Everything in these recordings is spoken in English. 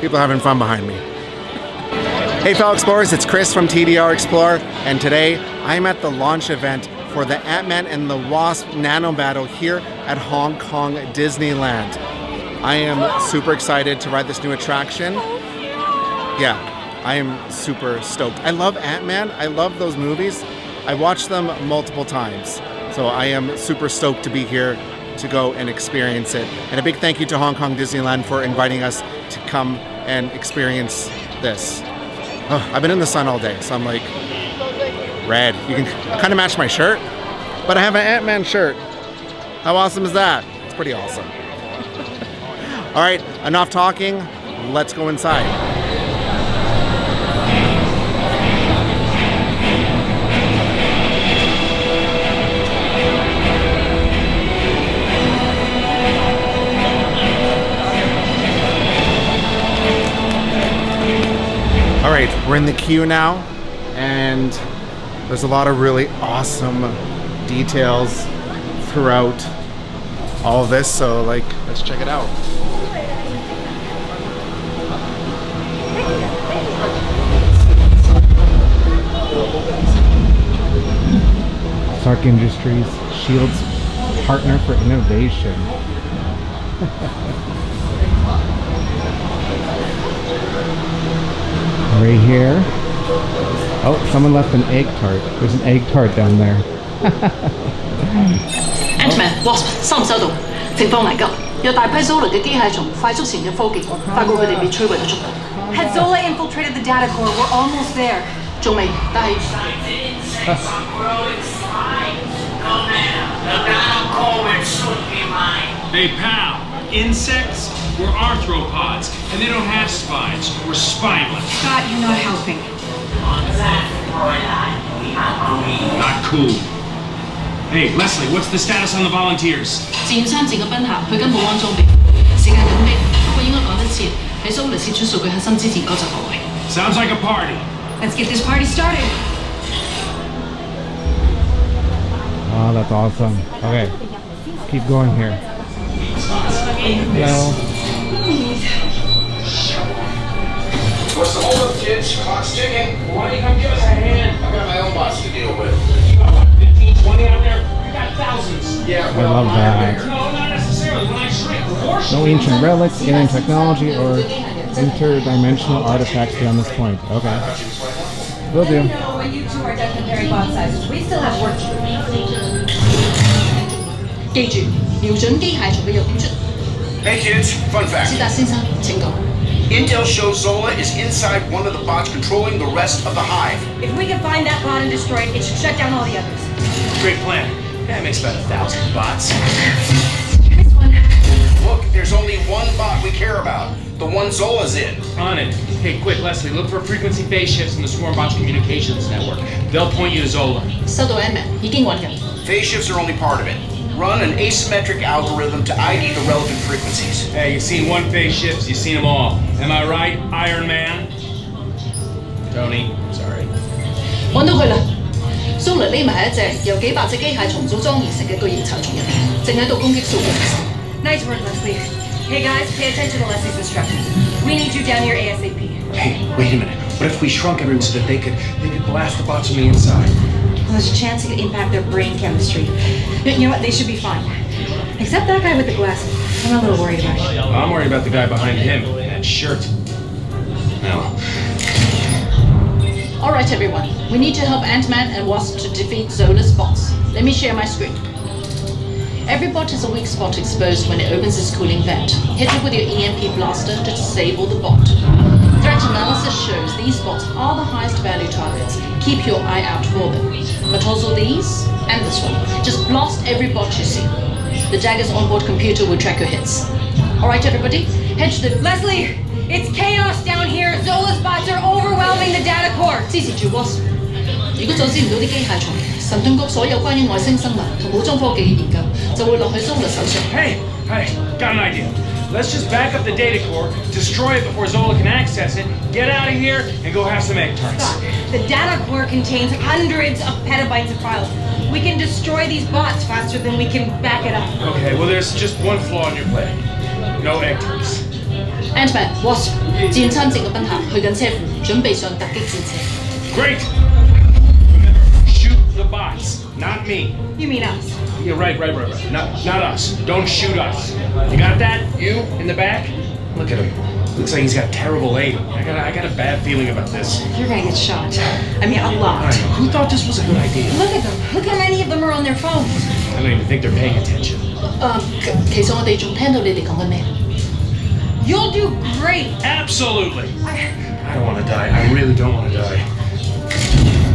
People having fun behind me. Hey fellow explorers, it's Chris from TDR Explorer, and today I'm at the launch event for the Ant-Man and the Wasp Nano Battle here at Hong Kong Disneyland. I am super excited to ride this new attraction. Yeah, I am super stoked. I love Ant-Man, I love those movies. I watched them multiple times, so I am super stoked to be here to go and experience it. And a big thank you to Hong Kong Disneyland for inviting us to come and experience this. Oh, I've been in the sun all day, so I'm like red. You can kind of match my shirt, but I have an Ant-Man shirt. How awesome is that? It's pretty awesome. All right, enough talking. Let's go inside. All right, we're in the queue now, and there's a lot of really awesome details throughout all of this, so like, let's check it out. Stark Industries, Shield's partner for innovation. Right here. Oh, someone left an egg tart. There's an egg tart down there. Ant-Man, Wasp， 收唔收到？情況危急，有大批 Zola 嘅機械蟲快速潛入科技，發覺佢哋被摧毀嘅速度。Had Zola infiltrated the data core, we're almost there. 仲未，但係。Hey pal, insects? We're arthropods, and they don't have spines. We're spineless. Scott, you're not helping. Not cool. Hey, Leslie, what's the status on the volunteers? 自願參戰嘅賓客，佢跟保安裝備，時間緊迫，不過應該趕得切，喺 Zola 攝取數據核心之前嗰就各位。Sounds like a party. Let's get this party started. Oh, that's awesome. Okay, keep going here. Hello. What's the holdup, kids? Clock's ticking. Why don't you come give us a hand? I got my own boss to deal with. You got what, 15, 20 out there? We got thousands. Yeah, I love that. No, not necessarily. When I shrink, the more No ancient relics, alien technology, or interdimensional artifacts beyond this point. Okay. Will do. No, when you two are done comparing bot sizes, we still have work to do. 記住，瞄準機械蟲嘅右點出。 Hey, kids. Fun fact. 史達先生，請講。 Intel shows Zola is inside one of the bots controlling the rest of the hive. If we can find that bot and destroy it, it should shut down all the others. Great plan. That makes about 1,000 bots. This one. Look, there's only one bot we care about. The one Zola's in. On it. Hey, quick, Leslie, look for frequency phase shifts in the Swarm Bots communications network. They'll point you to Zola. 收到 Ant-Man，已經揾緊。 Phase shifts are only part of it. Run an asymmetric algorithm to ID the relevant frequencies. Hey, you've seen one phase shift, you've seen them all. Am I right, Iron Man? Tony, sorry. 揾到佢啦 ！Zola 匿埋喺一隻由幾百隻機械蟲組裝而成嘅巨型蠶蟲入邊，正喺度攻擊數據。Nice work, Leslie. Hey guys, pay attention to Leslie's instructions. We need you down here ASAP. Hey, wait a minute. What if we shrunk everyone so that they could blast the bots from the inside? Well, there's a chance it could impact their brain chemistry. You know what? They should be fine. Except that guy with the glasses. I'm a little worried about him. I'm worried about the guy behind him in that shirt. Now. All right, everyone. We need to help Ant-Man and Wasp to defeat Zola's bots. Let me share my screen. Every bot has a weak spot exposed when it opens its cooling vent. Hit it with your EMP blaster to disable the bot. Threat analysis shows these bots are the highest value targets. Keep your eye out for them. But also these and this one. Just blast every bot you see. The Dagger's onboard computer will track your hits. All right, everybody, head to the... Leslie, it's chaos down here. Zola's bots are overwhelming the data core. 支持住 Wasp。如果阻止唔到啲機械蟲，神盾局所有關於外星生物同武裝科技嘅研究就會落喺 Zola 手上。Hey, got an idea. Let's just back up the data core, destroy it before Zola can access it, get out of here, and go have some egg tarts. Scott, the data core contains hundreds of petabytes of files. We can destroy these bots faster than we can back it up. Okay, well there's just one flaw in your plan. No egg tarts. Ant-Man, Wasp，戰親整個賓客去緊車庫，準備上突擊戰車。Great. Shoot the bots, not me. You mean us? Yeah, right. Not us. Don't shoot us. You got that? You in the back? Look at him. Looks like he's got terrible aim. I got a bad feeling about this. You're gonna get shot. I mean, a I lot. don't know. Who thought this was a good idea? Look at them. Look how many of them are on their phones. I don't even think they're paying attention. 其實我哋仲聽到你哋講緊咩？ You'll do great. Absolutely. I don't want to die. I really don't want to die.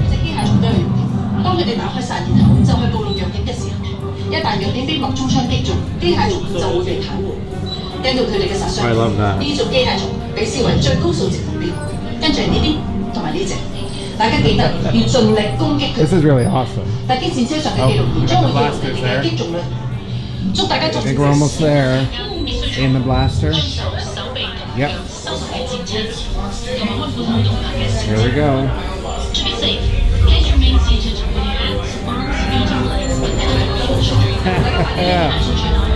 隻機械蟲都係當佢哋打開散熱口，就去暴露弱點嘅時候，一旦弱點被脈衝槍擊中，機械蟲就會被癱瘓。根據佢哋嘅實相， I love that. 呢種機械蟲被視為最高數值目標。跟住係呢啲同埋呢隻，大家記得要盡力攻擊佢。 This is really awesome. 突擊戰車上嘅紀錄片將會記錄你哋嘅擊中率。祝大家作 I think we're almost there. In the blaster. Yep. Here we go.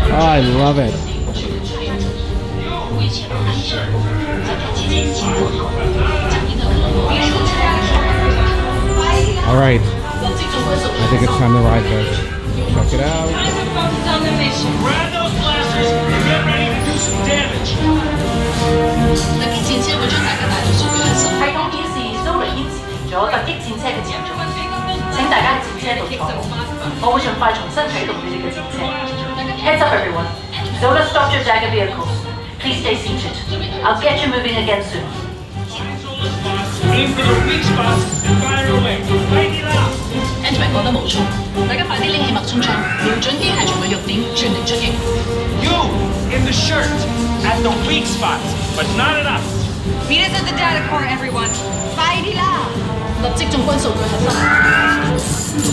Oh, I love it. All right. I think it's time to ride this. Check it out. Grab those blasters and get ready to do some damage. 突擊戰車會將大家帶到數據核心。系統顯示蘇雷已截停咗突擊戰車嘅前進，請大家喺戰車度坐好，我會盡快重新啟動你哋嘅戰車。Heads up everyone, Zola stopped your Jagger vehicles. Please stay seated. I'll get you moving again soon. Aim for the weak spots and fire away. Fight it out. Ant-Man 講得冇錯，大家快啲拎起脈衝槍，瞄準機械蟲嘅弱點，全力出擊。 You in the shirt at the weak spots, but not at us. Meet us at the data core, everyone. Fight it out. 立即進軍數據核心。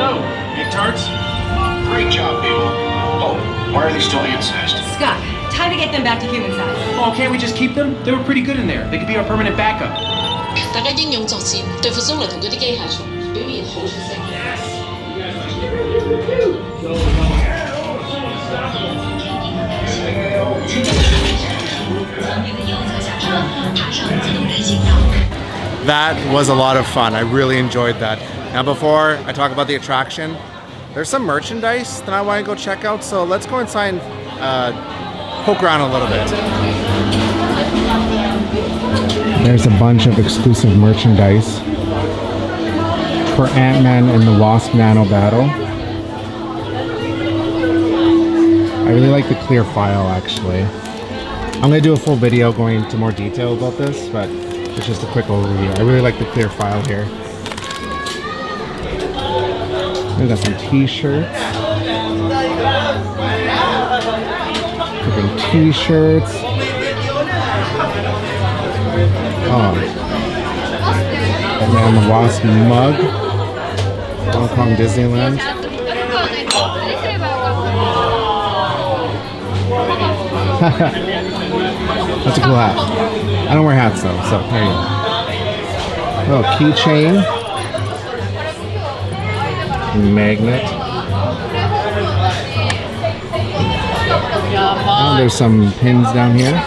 So, big tarts? Great job, people. Oh, why are they still hand-sized? Scott, time to get them back to human size. Oh, can't we just keep them? They were pretty good in there. They could be our permanent backup. 大家英勇作戰，對付蘇聯同嗰啲機械蟲，表現好出色。That was a lot of fun. I really enjoyed that. Now before I talk about the attraction, there's some merchandise that I want to go check out, so let's go inside and poke around a little bit. There's a bunch of exclusive merchandise for Ant-Man and the Wasp Nano Battle. I really like the clear file actually. I'm going to do a full video going into more detail about this, but it's just a quick overview. I really like the clear file here. We got some t-shirts. Different t-shirts. Oh. And the Wasp mug. Hong Kong Disneyland. That's a cool hat. I don't wear hats though, so there you go. Oh, keychain. Magnet. Oh, there's some pins down here.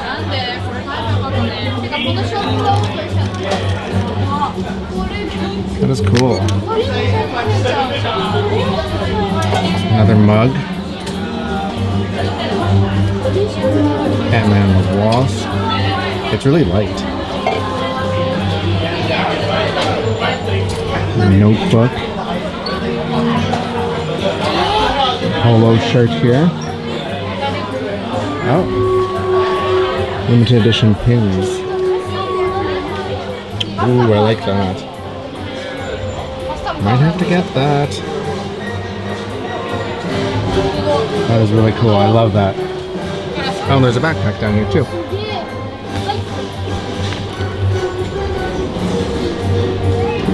That is cool. Another mug. Ant-Man the Wasp. It's really light. Notebook. Polo shirt here. Oh. Limited edition pins. Ooh, I like that. Might have to get that. That is really cool. I love that. Oh, there's a backpack down here too.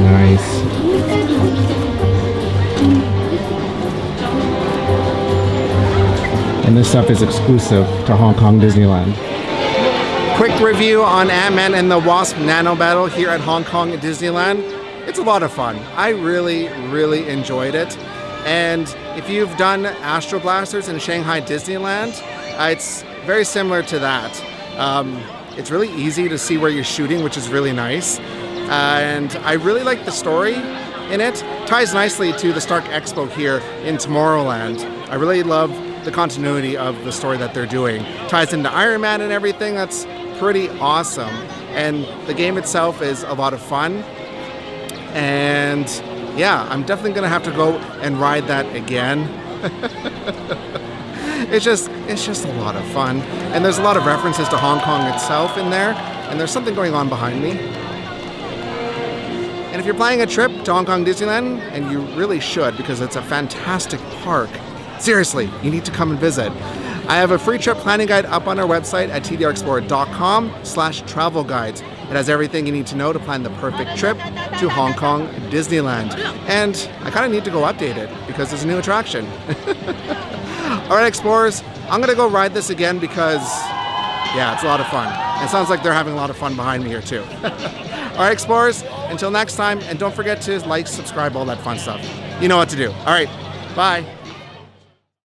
Nice. And this stuff is exclusive to Hong Kong Disneyland. Quick review on Ant-Man and the Wasp Nano Battle here at Hong Kong Disneyland. It's a lot of fun. I really, really enjoyed it. And if you've done Astro Blasters in Shanghai Disneyland, it's very similar to that. It's really easy to see where you're shooting, which is really nice. And I really like the story in it. Ties nicely to the Stark Expo here in Tomorrowland. I really love the continuity of the story that they're doing. Ties into Iron Man and everything. That's pretty awesome. And the game itself is a lot of fun. And yeah, I'm definitely gonna have to go and ride that again. It's just a lot of fun. And there's a lot of references to Hong Kong itself in there. And there's something going on behind me. And if you're planning a trip to Hong Kong Disneyland, and you really should because it's a fantastic park, seriously, you need to come and visit. I have a free trip planning guide up on our website at tdrexplorer.com/travel guides. It has everything you need to know to plan the perfect trip to Hong Kong Disneyland. And I kind of need to go update it because there's a new attraction. All right, Explorers, I'm gonna go ride this again because, yeah, it's a lot of fun. It sounds like they're having a lot of fun behind me here too. All right, Explorers, until next time, and don't forget to like, subscribe, all that fun stuff. You know what to do. All right, bye.